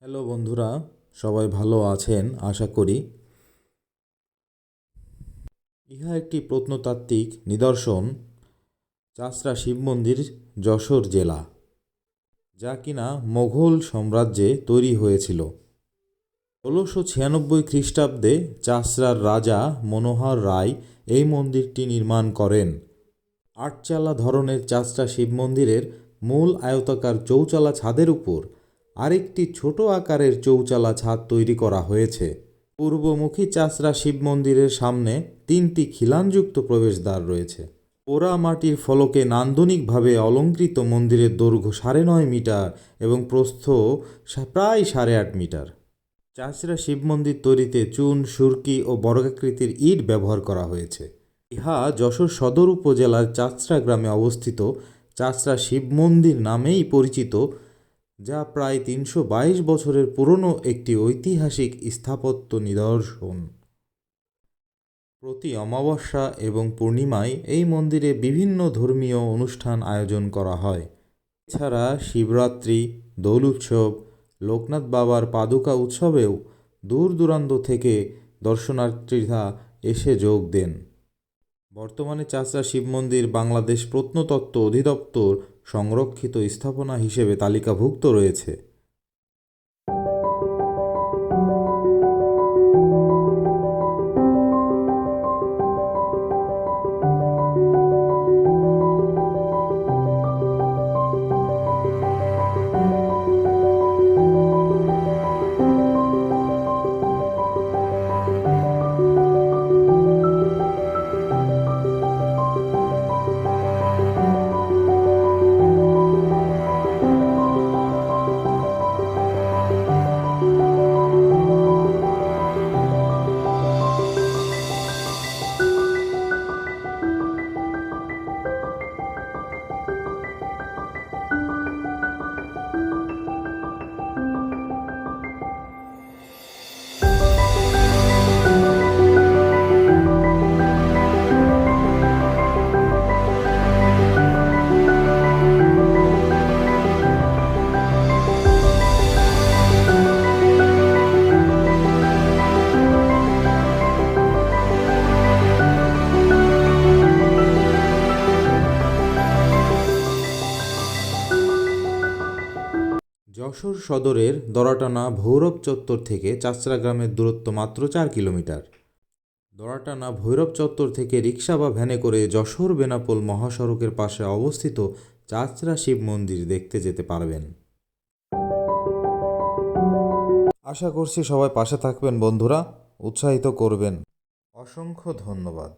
Hello বন্ধুরা, সবাই ভালো আছেন আশা করি। ইহা একটি প্রত্নতাত্ত্বিক নিদর্শন, চাষড়া শিব মন্দির, যশোর জেলা, যা কিনা মোঘল সাম্রাজ্যে তৈরি হয়েছিল। 1696 খ্রিস্টাব্দে চাষড়ার রাজা মনোহর রায় এই মন্দিরটি নির্মাণ করেন। আটচালা ধরনের চাষড়া শিব মন্দিরের মূল আয়তাকার চৌচালা ছাদের উপর আরেকটি ছোট আকারের চৌচালা ছাদ তৈরি করা হয়েছে। পূর্বমুখী চাষড়া শিব মন্দিরের সামনে 3টি খিলানযুক্ত প্রবেশদ্বার রয়েছে। পোড়া মাটির ফলকে নান্দনিকভাবে অলঙ্কৃত মন্দিরের দৈর্ঘ্য 9.5 মিটার এবং প্রস্থ প্রায় 8.5 মিটার। চাষড়া শিব মন্দির তৈরিতে চুন, সুরকি ও বর্গাকৃতির ইট ব্যবহার করা হয়েছে। ইহা যশোর সদর উপজেলার চাষড়া গ্রামে অবস্থিত চাষড়া শিব মন্দির নামেই পরিচিত, যা প্রায় 322 বছরের পুরনো একটি ঐতিহাসিক স্থাপত্য নিদর্শন। প্রতি অমাবস্যা এবং পূর্ণিমায় এই মন্দিরে বিভিন্ন ধর্মীয় অনুষ্ঠান আয়োজন করা হয়। এছাড়া শিবরাত্রি, দোল উৎসব, লোকনাথ বাবার পাদুকা উৎসবেও দূর দূরান্ত থেকে দর্শনার্থীরা এসে যোগ দেন। বর্তমানে চাষড়া শিব মন্দির বাংলাদেশ প্রত্নতত্ত্ব অধিদপ্তর সংরক্ষিত স্থাপনা হিসেবে তালিকাভুক্ত রয়েছে। যশোর সদরের দড়াটানা ভৈরব চত্বর থেকে চাষড়া গ্রামের দূরত্ব মাত্র 4 কিলোমিটার। দড়াটানা ভৈরব চত্বর থেকে রিক্সা বা ভ্যানে করে যশোর বেনাপোল মহাসড়কের পাশে অবস্থিত চাষড়া শিব মন্দির দেখতে যেতে পারবেন। আশা করছি সবাই পাশে থাকবেন বন্ধুরা, উৎসাহিত করবেন। অসংখ্য ধন্যবাদ।